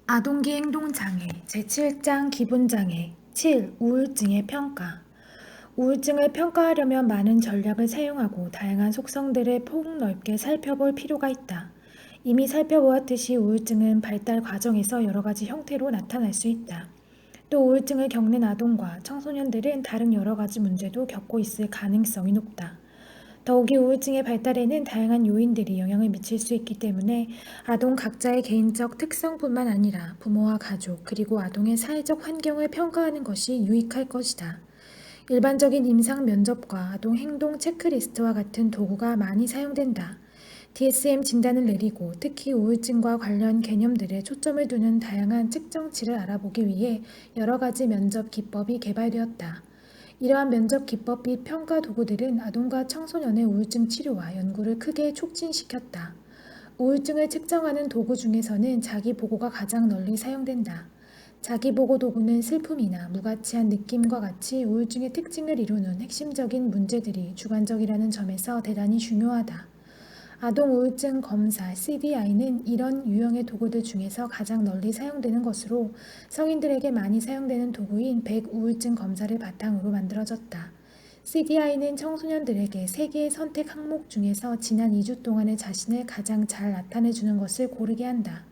아동기 행동장애 제7장 기본장애 7. 우울증의 평가 우울증을 평가하려면 많은 전략을 사용하고 다양한 속성들을 폭넓게 살펴볼 필요가 있다. 이미 살펴보았듯이 우울증은 발달 과정에서 여러 가지 형태로 나타날 수 있다. 또 우울증을 겪는 아동과 청소년들은 다른 여러 가지 문제도 겪고 있을 가능성이 높다. 더욱이 우울증의 발달에는 다양한 요인들이 영향을 미칠 수 있기 때문에 아동 각자의 개인적 특성뿐만 아니라 부모와 가족 그리고 아동의 사회적 환경을 평가하는 것이 유익할 것이다. 일반적인 임상 면접과 아동 행동 체크리스트와 같은 도구가 많이 사용된다. DSM 진단을 내리고 특히 우울증과 관련 개념들에 초점을 두는 다양한 측정치를 알아보기 위해 여러 가지 면접 기법이 개발되었다. 이러한 면접 기법 및 평가 도구들은 아동과 청소년의 우울증 치료와 연구를 크게 촉진시켰다. 우울증을 측정하는 도구 중에서는 자기보고가 가장 널리 사용된다. 자기보고 도구는 슬픔이나 무가치한 느낌과 같이 우울증의 특징을 이루는 핵심적인 문제들이 주관적이라는 점에서 대단히 중요하다. 아동 우울증 검사 CDI는 이런 유형의 도구들 중에서 가장 널리 사용되는 것으로 성인들에게 많이 사용되는 도구인 백우울증 검사를 바탕으로 만들어졌다. CDI는 청소년들에게 3개의 선택 항목 중에서 지난 2주 동안의 자신을 가장 잘 나타내주는 것을 고르게 한다.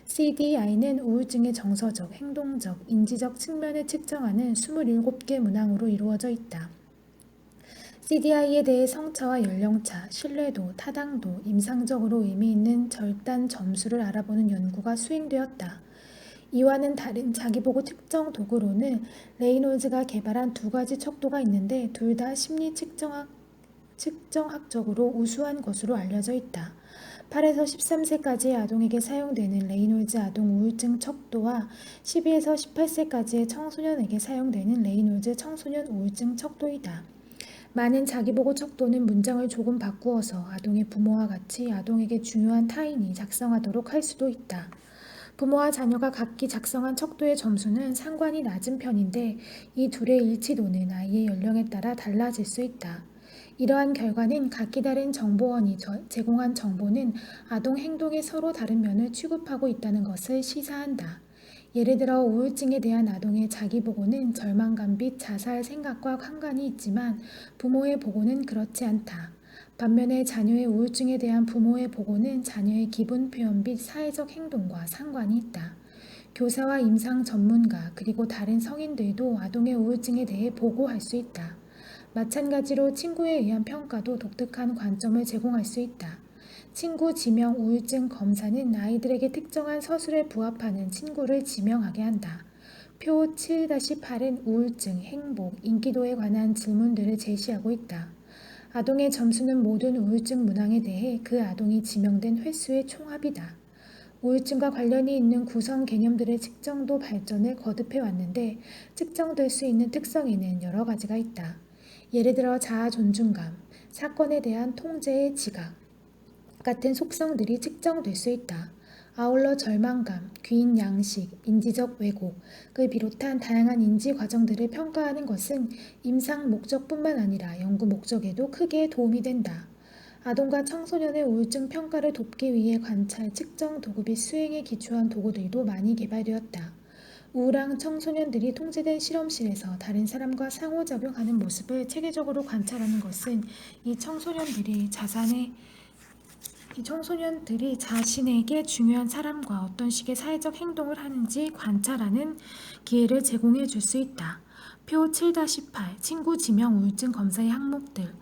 CDI는 우울증의 정서적, 행동적, 인지적 측면을 측정하는 27개 문항으로 이루어져 있다. CDI에 대해 성차와 연령차, 신뢰도, 타당도, 임상적으로 의미 있는 절단 점수를 알아보는 연구가 수행되었다. 이와는 다른 자기보고 특정 도구로는 레이놀즈가 개발한 2가지 척도가 있는데 둘 다 심리 측정학적으로 우수한 것으로 알려져 있다. 8에서 13세까지의 아동에게 사용되는 레이놀즈 아동 우울증 척도와 12에서 18세까지의 청소년에게 사용되는 레이놀즈 청소년 우울증 척도이다. 많은 자기보고 척도는 문장을 조금 바꾸어서 아동의 부모와 같이 아동에게 중요한 타인이 작성하도록 할 수도 있다. 부모와 자녀가 각기 작성한 척도의 점수는 상관이 낮은 편인데 이 둘의 일치도는 아이의 연령에 따라 달라질 수 있다. 이러한 결과는 각기 다른 정보원이 제공한 정보는 아동 행동의 서로 다른 면을 취급하고 있다는 것을 시사한다. 예를 들어 우울증에 대한 아동의 자기보고는 절망감 및 자살 생각과 상관이 있지만 부모의 보고는 그렇지 않다. 반면에 자녀의 우울증에 대한 부모의 보고는 자녀의 기분 표현 및 사회적 행동과 상관이 있다. 교사와 임상 전문가 그리고 다른 성인들도 아동의 우울증에 대해 보고할 수 있다. 마찬가지로 친구에 의한 평가도 독특한 관점을 제공할 수 있다. 친구 지명 우울증 검사는 아이들에게 특정한 서술에 부합하는 친구를 지명하게 한다. 표 7-8은 우울증, 행복, 인기도에 관한 질문들을 제시하고 있다. 아동의 점수는 모든 우울증 문항에 대해 그 아동이 지명된 횟수의 총합이다. 우울증과 관련이 있는 구성 개념들의 측정도 발전을 거듭해 왔는데 측정될 수 있는 특성에는 여러 가지가 있다. 예를 들어 자아 존중감, 사건에 대한 통제의 지각 같은 속성들이 측정될 수 있다. 아울러 절망감, 귀인 양식, 인지적 왜곡을 비롯한 다양한 인지 과정들을 평가하는 것은 임상 목적뿐만 아니라 연구 목적에도 크게 도움이 된다. 아동과 청소년의 우울증 평가를 돕기 위해 관찰, 측정 도구 및 수행에 기초한 도구들도 많이 개발되었다. 우울한 청소년들이 통제된 실험실에서 다른 사람과 상호작용하는 모습을 체계적으로 관찰하는 것은 이 청소년들이 자신에게 중요한 사람과 어떤 식의 사회적 행동을 하는지 관찰하는 기회를 제공해 줄 수 있다. 표 7-8 친구 지명 우울증 검사의 항목들.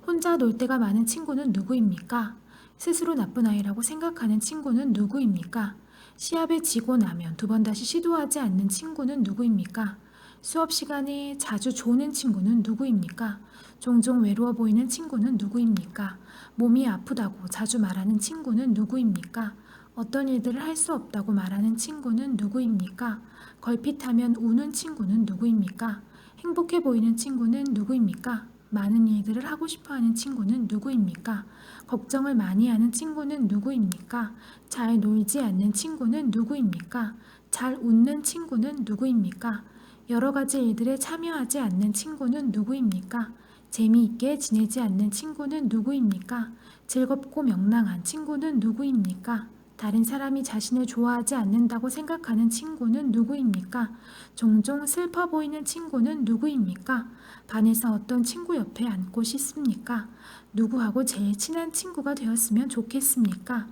혼자 놀 때가 많은 친구는 누구입니까? 스스로 나쁜 아이라고 생각하는 친구는 누구입니까? 시합에 지고 나면 2번 다시 시도하지 않는 친구는 누구입니까? 수업 시간에 자주 조는 친구는 누구입니까? 종종 외로워 보이는 친구는 누구입니까? 몸이 아프다고 자주 말하는 친구는 누구입니까? 어떤 일들을 할 수 없다고 말하는 친구는 누구입니까? 걸핏하면 우는 친구는 누구입니까? 행복해 보이는 친구는 누구입니까? 많은 일들을 하고 싶어하는 친구는 누구입니까? 걱정을 많이 하는 친구는 누구입니까? 잘 놀지 않는 친구는 누구입니까? 잘 웃는 친구는 누구입니까? 여러 가지 일들에 참여하지 않는 친구는 누구입니까? 재미있게 지내지 않는 친구는 누구입니까? 즐겁고 명랑한 친구는 누구입니까? 다른 사람이 자신을 좋아하지 않는다고 생각하는 친구는 누구입니까? 종종 슬퍼 보이는 친구는 누구입니까? 반에서 어떤 친구 옆에 앉고 싶습니까? 누구하고 제일 친한 친구가 되었으면 좋겠습니까?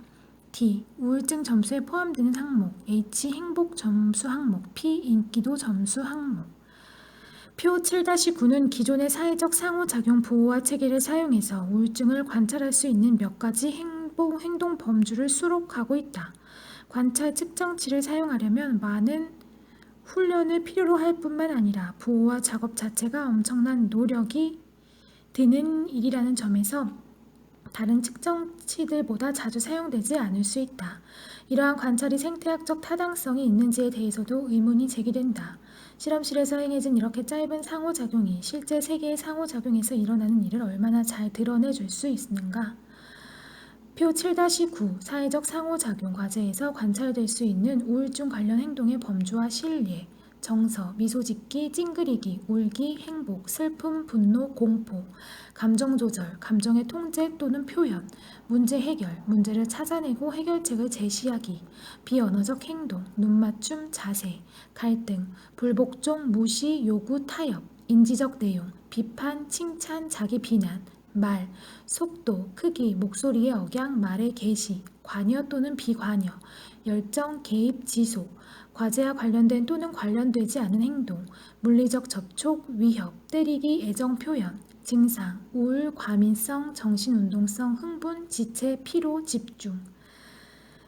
D. 우울증 점수에 포함되는 항목 H. 행복 점수 항목 P. 인기도 점수 항목 표 7-9는 기존의 사회적 상호작용 보호와 체계를 사용해서 우울증을 관찰할 수 있는 몇 가지 행동 범주를 수록하고 있다. 관찰 측정치를 사용하려면 많은 훈련을 필요로 할 뿐만 아니라 보호와 작업 자체가 엄청난 노력이 드는 일이라는 점에서 다른 측정치들보다 자주 사용되지 않을 수 있다. 이러한 관찰이 생태학적 타당성이 있는지에 대해서도 의문이 제기된다. 실험실에서 행해진 이렇게 짧은 상호작용이 실제 세계의 상호작용에서 일어나는 일을 얼마나 잘 드러내줄 수 있는가? 표 7-9 사회적 상호작용 과제에서 관찰될 수 있는 우울증 관련 행동의 범주와 실예, 정서, 미소 짓기, 찡그리기, 울기, 행복, 슬픔, 분노, 공포, 감정 조절, 감정의 통제 또는 표현, 문제 해결, 문제를 찾아내고 해결책을 제시하기, 비언어적 행동, 눈맞춤, 자세, 갈등, 불복종, 무시, 요구, 타협, 인지적 내용, 비판, 칭찬, 자기 비난, 말, 속도, 크기, 목소리의 억양, 말의 개시, 관여 또는 비관여, 열정, 개입, 지속, 과제와 관련된 또는 관련되지 않은 행동, 물리적 접촉, 위협, 때리기, 애정 표현, 증상, 우울, 과민성, 정신운동성, 흥분, 지체, 피로, 집중.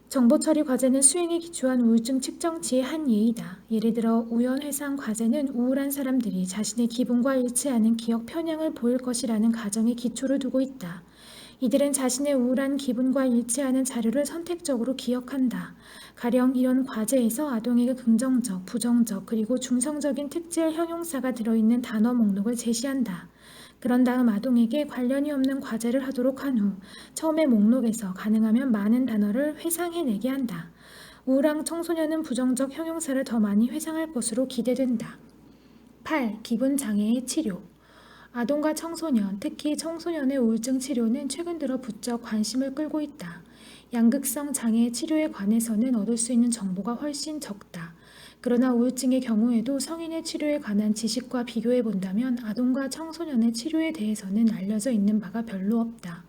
정보처리 과제는 수행에 기초한 우울증 측정치의 한 예이다. 예를 들어 우연회상 과제는 우울한 사람들이 자신의 기분과 일치하는 기억 편향을 보일 것이라는 가정에 기초를 두고 있다. 이들은 자신의 우울한 기분과 일치하는 자료를 선택적으로 기억한다. 가령 이런 과제에서 아동에게 긍정적, 부정적, 그리고 중성적인 특질 형용사가 들어있는 단어 목록을 제시한다. 그런 다음 아동에게 관련이 없는 과제를 하도록 한 후 처음에 목록에서 가능하면 많은 단어를 회상해내게 한다. 우울한 청소년은 부정적 형용사를 더 많이 회상할 것으로 기대된다. 8. 기분장애의 치료 아동과 청소년, 특히 청소년의 우울증 치료는 최근 들어 부쩍 관심을 끌고 있다. 양극성 장애의 치료에 관해서는 얻을 수 있는 정보가 훨씬 적다. 그러나 우울증의 경우에도 성인의 치료에 관한 지식과 비교해 본다면 아동과 청소년의 치료에 대해서는 알려져 있는 바가 별로 없다.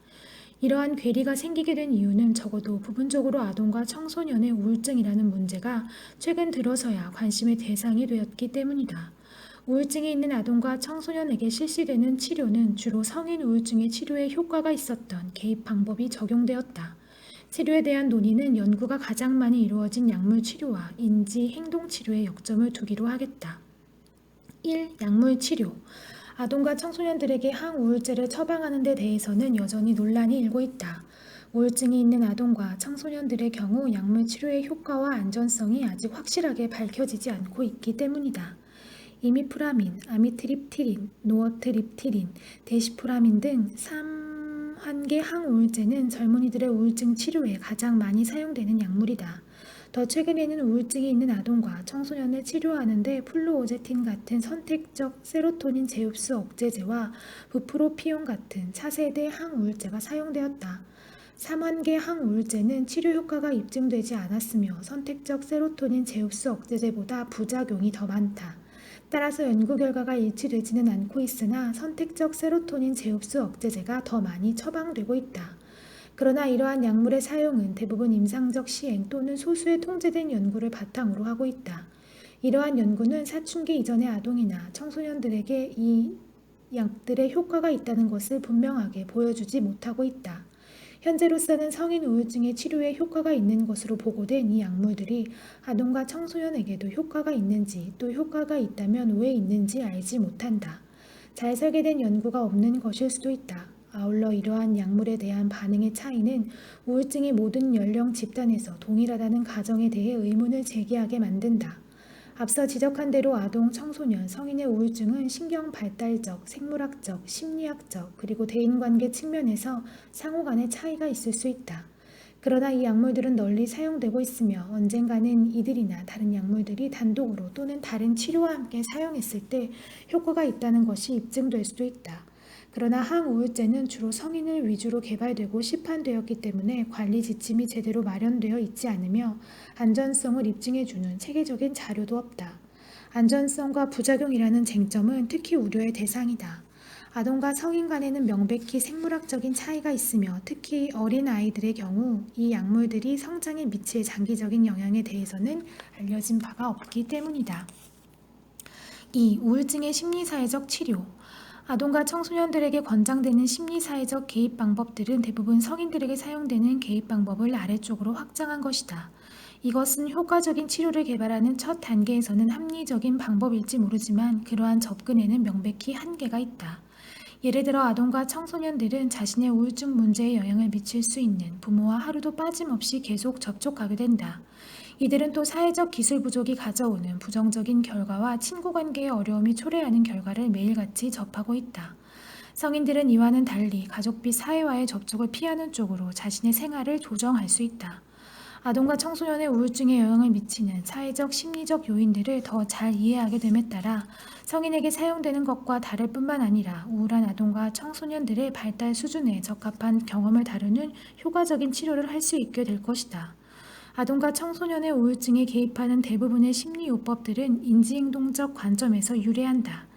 이러한 괴리가 생기게 된 이유는 적어도 부분적으로 아동과 청소년의 우울증이라는 문제가 최근 들어서야 관심의 대상이 되었기 때문이다. 우울증이 있는 아동과 청소년에게 실시되는 치료는 주로 성인 우울증의 치료에 효과가 있었던 개입 방법이 적용되었다. 치료에 대한 논의는 연구가 가장 많이 이루어진 약물 치료와 인지 행동 치료에 역점을 두기로 하겠다. 1. 약물 치료 아동과 청소년들에게 항우울제를 처방하는 데 대해서는 여전히 논란이 일고 있다. 우울증이 있는 아동과 청소년들의 경우 약물 치료의 효과와 안전성이 아직 확실하게 밝혀지지 않고 있기 때문이다. 이미프라민, 아미트립티린, 노어트립티린, 데시프라민 등 3환계 항우울제는 젊은이들의 우울증 치료에 가장 많이 사용되는 약물이다. 더 최근에는 우울증이 있는 아동과 청소년을 치료하는 데 플루오제틴 같은 선택적 세로토닌 제흡수 억제제와 부프로피온 같은 차세대 항우울제가 사용되었다. 3환계 항우울제는 치료 효과가 입증되지 않았으며 선택적 세로토닌 제흡수 억제제보다 부작용이 더 많다. 따라서 연구 결과가 일치되지는 않고 있으나 선택적 세로토닌 제흡수 억제제가 더 많이 처방되고 있다. 그러나 이러한 약물의 사용은 대부분 임상적 시행 또는 소수의 통제된 연구를 바탕으로 하고 있다. 이러한 연구는 사춘기 이전의 아동이나 청소년들에게 이 약들의 효과가 있다는 것을 분명하게 보여주지 못하고 있다. 현재로서는 성인 우울증의 치료에 효과가 있는 것으로 보고된 이 약물들이 아동과 청소년에게도 효과가 있는지 또 효과가 있다면 왜 있는지 알지 못한다. 잘 설계된 연구가 없는 것일 수도 있다. 아울러 이러한 약물에 대한 반응의 차이는 우울증이 모든 연령 집단에서 동일하다는 가정에 대해 의문을 제기하게 만든다. 앞서 지적한 대로 아동, 청소년, 성인의 우울증은 신경 발달적, 생물학적, 심리학적, 그리고 대인관계 측면에서 상호 간의 차이가 있을 수 있다. 그러나 이 약물들은 널리 사용되고 있으며 언젠가는 이들이나 다른 약물들이 단독으로 또는 다른 치료와 함께 사용했을 때 효과가 있다는 것이 입증될 수도 있다. 그러나 항우울제는 주로 성인을 위주로 개발되고 시판되었기 때문에 관리 지침이 제대로 마련되어 있지 않으며 안전성을 입증해주는 체계적인 자료도 없다. 안전성과 부작용이라는 쟁점은 특히 우려의 대상이다. 아동과 성인 간에는 명백히 생물학적인 차이가 있으며 특히 어린 아이들의 경우 이 약물들이 성장에 미칠 장기적인 영향에 대해서는 알려진 바가 없기 때문이다. 2. 우울증의 심리사회적 치료. 아동과 청소년들에게 권장되는 심리사회적 개입 방법들은 대부분 성인들에게 사용되는 개입 방법을 아래쪽으로 확장한 것이다. 이것은 효과적인 치료를 개발하는 첫 단계에서는 합리적인 방법일지 모르지만 그러한 접근에는 명백히 한계가 있다. 예를 들어 아동과 청소년들은 자신의 우울증 문제에 영향을 미칠 수 있는 부모와 하루도 빠짐없이 계속 접촉하게 된다. 이들은 또 사회적 기술 부족이 가져오는 부정적인 결과와 친구 관계의 어려움이 초래하는 결과를 매일같이 접하고 있다. 성인들은 이와는 달리 가족 및 사회와의 접촉을 피하는 쪽으로 자신의 생활을 조정할 수 있다. 아동과 청소년의 우울증에 영향을 미치는 사회적 심리적 요인들을 더 잘 이해하게 됨에 따라 성인에게 사용되는 것과 다를 뿐만 아니라 우울한 아동과 청소년들의 발달 수준에 적합한 경험을 다루는 효과적인 치료를 할 수 있게 될 것이다. 아동과 청소년의 우울증에 개입하는 대부분의 심리요법들은 인지행동적 관점에서 유래한다.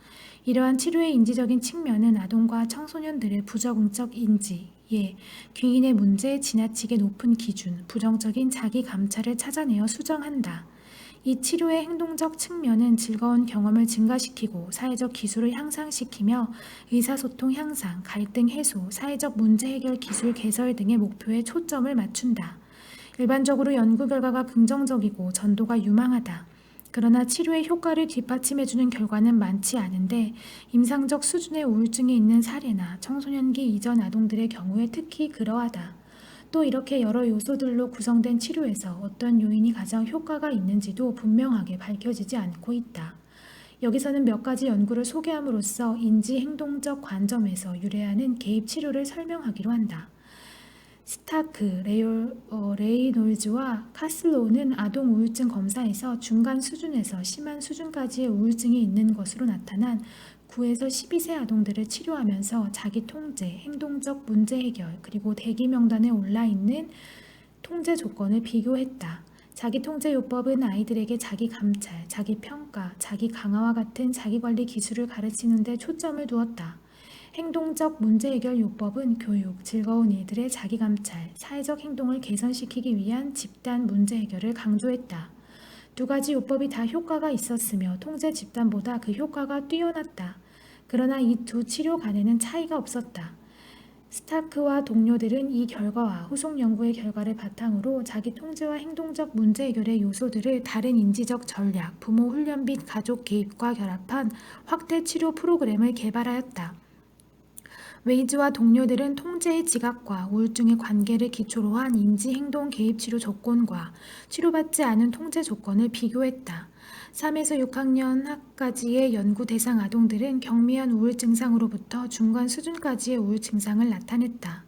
이러한 치료의 인지적인 측면은 아동과 청소년들의 부적응적 인지, 귀인의 문제, 지나치게 높은 기준, 부정적인 자기 감찰을 찾아내어 수정한다. 이 치료의 행동적 측면은 즐거운 경험을 증가시키고 사회적 기술을 향상시키며 의사소통 향상, 갈등 해소, 사회적 문제 해결 기술 개설 등의 목표에 초점을 맞춘다. 일반적으로 연구 결과가 긍정적이고 전도가 유망하다. 그러나 치료의 효과를 뒷받침해주는 결과는 많지 않은데 임상적 수준의 우울증이 있는 사례나 청소년기 이전 아동들의 경우에 특히 그러하다. 또 이렇게 여러 요소들로 구성된 치료에서 어떤 요인이 가장 효과가 있는지도 분명하게 밝혀지지 않고 있다. 여기서는 몇 가지 연구를 소개함으로써 인지-행동적 관점에서 유래하는 개입 치료를 설명하기로 한다. 스타크, 레이놀즈와 카슬로우는 아동 우울증 검사에서 중간 수준에서 심한 수준까지의 우울증이 있는 것으로 나타난 9에서 12세 아동들을 치료하면서 자기 통제, 행동적 문제 해결, 그리고 대기 명단에 올라 있는 통제 조건을 비교했다. 자기 통제 요법은 아이들에게 자기 감찰, 자기 평가, 자기 강화와 같은 자기 관리 기술을 가르치는 데 초점을 두었다. 행동적 문제 해결 요법은 교육, 즐거운 일들의 자기 감찰, 사회적 행동을 개선시키기 위한 집단 문제 해결을 강조했다. 두 가지 요법이 다 효과가 있었으며 통제 집단보다 그 효과가 뛰어났다. 그러나 이 두 치료 간에는 차이가 없었다. 스타크와 동료들은 이 결과와 후속 연구의 결과를 바탕으로 자기 통제와 행동적 문제 해결의 요소들을 다른 인지적 전략, 부모 훈련 및 가족 개입과 결합한 확대 치료 프로그램을 개발하였다. 웨이즈와 동료들은 통제의 지각과 우울증의 관계를 기초로 한 인지-행동 개입 치료 조건과 치료받지 않은 통제 조건을 비교했다. 3에서 6학년 학까지의 연구 대상 아동들은 경미한 우울 증상으로부터 중간 수준까지의 우울 증상을 나타냈다.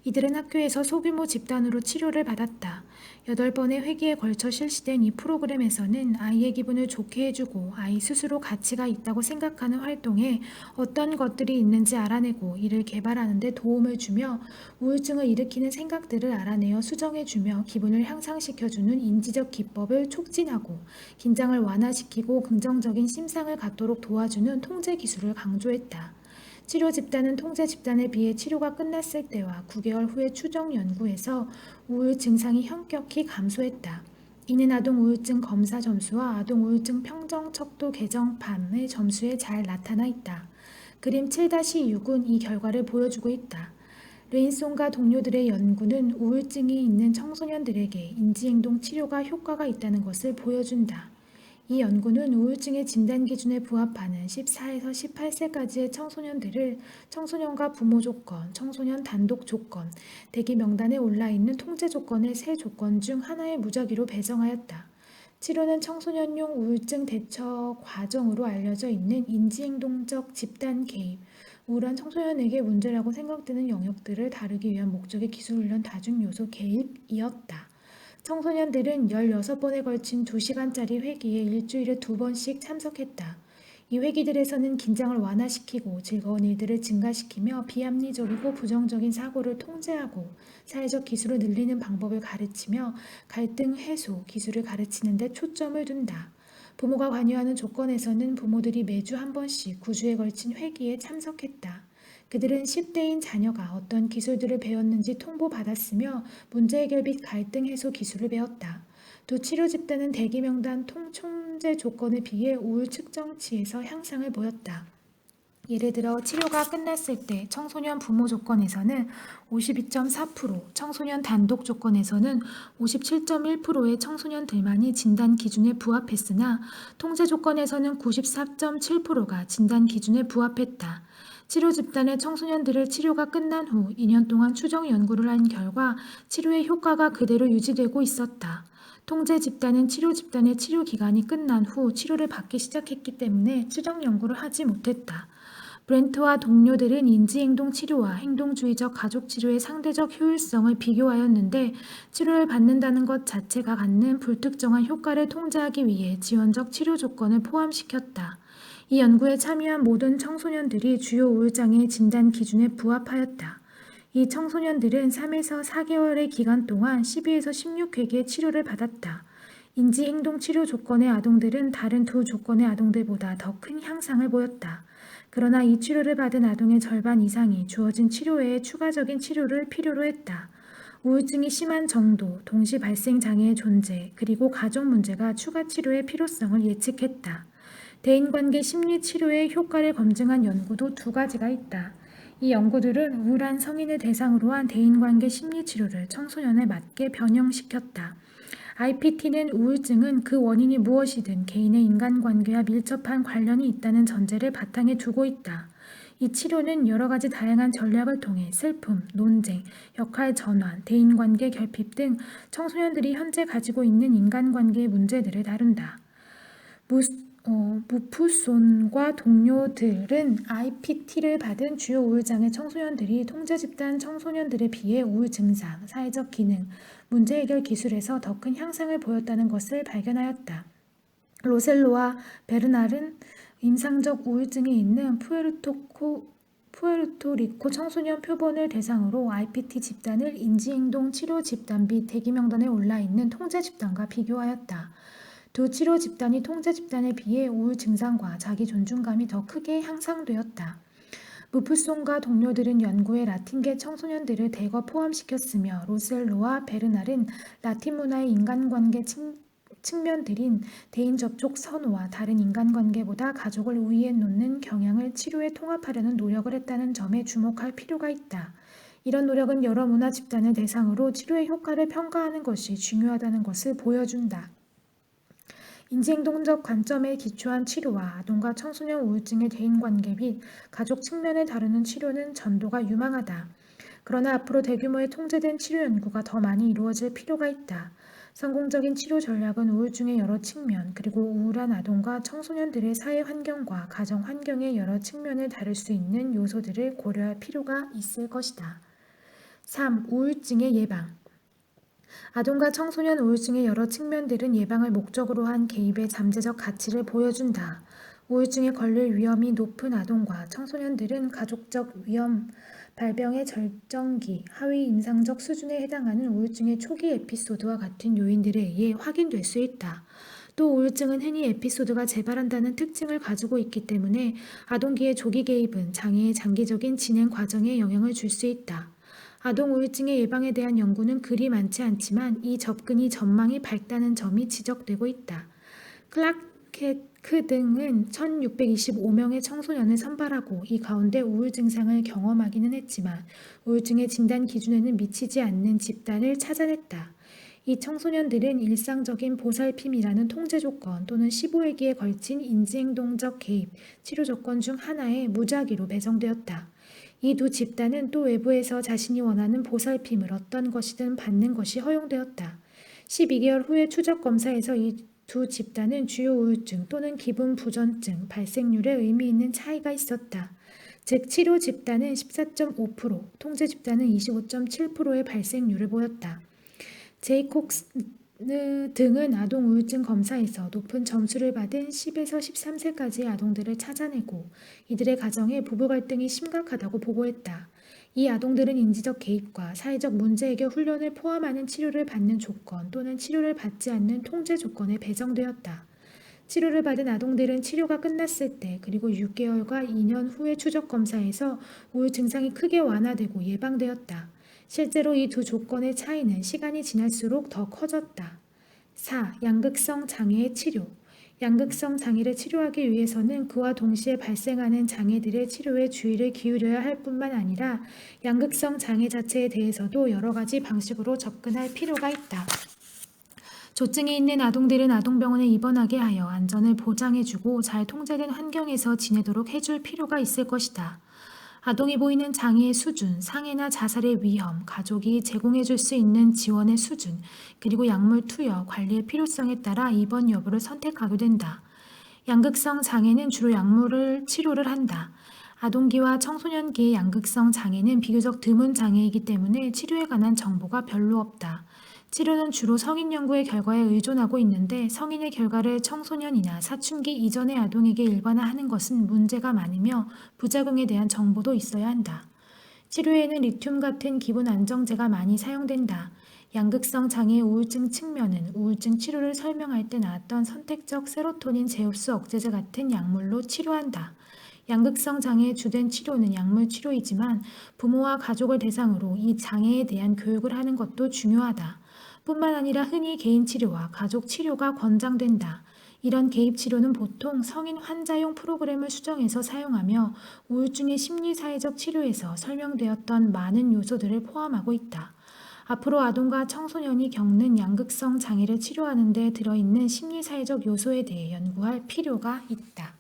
이들은 학교에서 소규모 집단으로 치료를 받았다. 8번의 회기에 걸쳐 실시된 이 프로그램에서는 아이의 기분을 좋게 해주고 아이 스스로 가치가 있다고 생각하는 활동에 어떤 것들이 있는지 알아내고 이를 개발하는 데 도움을 주며 우울증을 일으키는 생각들을 알아내어 수정해주며 기분을 향상시켜주는 인지적 기법을 촉진하고 긴장을 완화시키고 긍정적인 심상을 갖도록 도와주는 통제 기술을 강조했다. 치료 집단은 통제 집단에 비해 치료가 끝났을 때와 9개월 후의 추정 연구에서 우울 증상이 현격히 감소했다. 이는 아동 우울증 검사 점수와 아동 우울증 평정 척도 개정판의 점수에 잘 나타나 있다. 그림 7-6은 이 결과를 보여주고 있다. 레인송과 동료들의 연구는 우울증이 있는 청소년들에게 인지행동 치료가 효과가 있다는 것을 보여준다. 이 연구는 우울증의 진단 기준에 부합하는 14에서 18세까지의 청소년들을 청소년과 부모 조건, 청소년 단독 조건, 대기 명단에 올라 있는 통제 조건의 세 조건 중 하나의 무작위로 배정하였다. 치료는 청소년용 우울증 대처 과정으로 알려져 있는 인지행동적 집단 개입, 우울한 청소년에게 문제라고 생각되는 영역들을 다루기 위한 목적의 기술훈련 다중요소 개입이었다. 청소년들은 16번에 걸친 2시간짜리 회기에 일주일에 2번씩 참석했다. 이 회기들에서는 긴장을 완화시키고 즐거운 일들을 증가시키며 비합리적이고 부정적인 사고를 통제하고 사회적 기술을 늘리는 방법을 가르치며 갈등 해소 기술을 가르치는 데 초점을 둔다. 부모가 관여하는 조건에서는 부모들이 매주 한 번씩 9주에 걸친 회기에 참석했다. 그들은 10대인 자녀가 어떤 기술들을 배웠는지 통보받았으며 문제 해결 및 갈등 해소 기술을 배웠다. 두 치료 집단은 대기 명단 총재 조건에 비해 우울 측정치에서 향상을 보였다. 예를 들어 치료가 끝났을 때 청소년 부모 조건에서는 52.4%, 청소년 단독 조건에서는 57.1%의 청소년들만이 진단 기준에 부합했으나 통제 조건에서는 94.7%가 진단 기준에 부합했다. 치료 집단의 청소년들을 치료가 끝난 후 2년 동안 추정 연구를 한 결과 치료의 효과가 그대로 유지되고 있었다. 통제 집단은 치료 집단의 치료 기간이 끝난 후 치료를 받기 시작했기 때문에 추정 연구를 하지 못했다. 브렌트와 동료들은 인지행동 치료와 행동주의적 가족 치료의 상대적 효율성을 비교하였는데 치료를 받는다는 것 자체가 갖는 불특정한 효과를 통제하기 위해 지원적 치료 조건을 포함시켰다. 이 연구에 참여한 모든 청소년들이 주요 우울장애 진단 기준에 부합하였다. 이 청소년들은 3에서 4개월의 기간 동안 12에서 16회기의 치료를 받았다. 인지행동 치료 조건의 아동들은 다른 두 조건의 아동들보다 더 큰 향상을 보였다. 그러나 이 치료를 받은 아동의 절반 이상이 주어진 치료 외에 추가적인 치료를 필요로 했다. 우울증이 심한 정도, 동시 발생 장애의 존재, 그리고 가족 문제가 추가 치료의 필요성을 예측했다. 대인관계 심리 치료의 효과를 검증한 연구도 두 가지가 있다. 이 연구들은 우울한 성인을 대상으로 한 대인관계 심리 치료를 청소년에 맞게 변형시켰다. IPT는 우울증은 그 원인이 무엇이든 개인의 인간관계와 밀접한 관련이 있다는 전제를 바탕에 두고 있다. 이 치료는 여러 가지 다양한 전략을 통해 슬픔, 논쟁, 역할 전환, 대인관계 결핍 등 청소년들이 현재 가지고 있는 인간관계의 문제들을 다룬다. 무프손과 동료들은 IPT를 받은 주요 우울장애 청소년들이 통제 집단 청소년들에 비해 우울 증상, 사회적 기능, 문제 해결 기술에서 더 큰 향상을 보였다는 것을 발견하였다. 로셀로와 베르날은 임상적 우울증이 있는 푸에르토리코 청소년 표본을 대상으로 IPT 집단을 인지행동 치료 집단 및 대기 명단에 올라있는 통제 집단과 비교하였다. 두 치료 집단이 통제 집단에 비해 우울 증상과 자기 존중감이 더 크게 향상되었다. 무프송과 동료들은 연구에 라틴계 청소년들을 대거 포함시켰으며 로셀로와 베르날은 라틴 문화의 인간관계 측면들인 대인 접촉 선호와 다른 인간관계보다 가족을 우위에 놓는 경향을 치료에 통합하려는 노력을 했다는 점에 주목할 필요가 있다. 이런 노력은 여러 문화 집단을 대상으로 치료의 효과를 평가하는 것이 중요하다는 것을 보여준다. 인지행동적 관점에 기초한 치료와 아동과 청소년 우울증의 대인관계 및 가족 측면을 다루는 치료는 전도가 유망하다. 그러나 앞으로 대규모의 통제된 치료 연구가 더 많이 이루어질 필요가 있다. 성공적인 치료 전략은 우울증의 여러 측면, 그리고 우울한 아동과 청소년들의 사회 환경과 가정 환경의 여러 측면을 다룰 수 있는 요소들을 고려할 필요가 있을 것이다. 3. 우울증의 예방. 아동과 청소년 우울증의 여러 측면들은 예방을 목적으로 한 개입의 잠재적 가치를 보여준다. 우울증에 걸릴 위험이 높은 아동과 청소년들은 가족적 위험, 발병의 절정기, 하위 임상적 수준에 해당하는 우울증의 초기 에피소드와 같은 요인들에 의해 확인될 수 있다. 또 우울증은 흔히 에피소드가 재발한다는 특징을 가지고 있기 때문에 아동기의 조기 개입은 장애의 장기적인 진행 과정에 영향을 줄 수 있다. 아동 우울증의 예방에 대한 연구는 그리 많지 않지만 이 접근이 전망이 밝다는 점이 지적되고 있다. 클라케크 등은 1625명의 청소년을 선발하고 이 가운데 우울 증상을 경험하기는 했지만 우울증의 진단 기준에는 미치지 않는 집단을 찾아냈다. 이 청소년들은 일상적인 보살핌이라는 통제 조건 또는 15회기에 걸친 인지행동적 개입, 치료 조건 중 하나에 무작위로 배정되었다. 이 두 집단은 또 외부에서 자신이 원하는 보살핌을 어떤 것이든 받는 것이 허용되었다. 12개월 후의 추적 검사에서 이 두 집단은 주요 우울증 또는 기분 부전증 발생률에 의미 있는 차이가 있었다. 즉 치료 집단은 14.5%, 통제 집단은 25.7%의 발생률을 보였다. 제이콥스 등은 아동 우울증 검사에서 높은 점수를 받은 10에서 13세까지의 아동들을 찾아내고 이들의 가정에 부부 갈등이 심각하다고 보고했다. 이 아동들은 인지적 개입과 사회적 문제 해결 훈련을 포함하는 치료를 받는 조건 또는 치료를 받지 않는 통제 조건에 배정되었다. 치료를 받은 아동들은 치료가 끝났을 때 그리고 6개월과 2년 후의 추적 검사에서 우울 증상이 크게 완화되고 예방되었다. 실제로 이 두 조건의 차이는 시간이 지날수록 더 커졌다. 4. 양극성 장애의 치료. 양극성 장애를 치료하기 위해서는 그와 동시에 발생하는 장애들의 치료에 주의를 기울여야 할 뿐만 아니라 양극성 장애 자체에 대해서도 여러 가지 방식으로 접근할 필요가 있다. 조증이 있는 아동들은 아동병원에 입원하게 하여 안전을 보장해주고 잘 통제된 환경에서 지내도록 해줄 필요가 있을 것이다. 아동이 보이는 장애의 수준, 상해나 자살의 위험, 가족이 제공해줄 수 있는 지원의 수준, 그리고 약물 투여, 관리의 필요성에 따라 입원 여부를 선택하게 된다. 양극성 장애는 주로 약물을 치료를 한다. 아동기와 청소년기의 양극성 장애는 비교적 드문 장애이기 때문에 치료에 관한 정보가 별로 없다. 치료는 주로 성인 연구의 결과에 의존하고 있는데 성인의 결과를 청소년이나 사춘기 이전의 아동에게 일반화하는 것은 문제가 많으며 부작용에 대한 정보도 있어야 한다. 치료에는 리튬 같은 기본 안정제가 많이 사용된다. 양극성 장애 우울증 측면은 우울증 치료를 설명할 때 나왔던 선택적 세로토닌 재흡수 억제제 같은 약물로 치료한다. 양극성 장애의 주된 치료는 약물 치료이지만 부모와 가족을 대상으로 이 장애에 대한 교육을 하는 것도 중요하다. 뿐만 아니라 흔히 개인 치료와 가족 치료가 권장된다. 이런 개입 치료는 보통 성인 환자용 프로그램을 수정해서 사용하며 우울증의 심리사회적 치료에서 설명되었던 많은 요소들을 포함하고 있다. 앞으로 아동과 청소년이 겪는 양극성 장애를 치료하는 데 들어있는 심리사회적 요소에 대해 연구할 필요가 있다.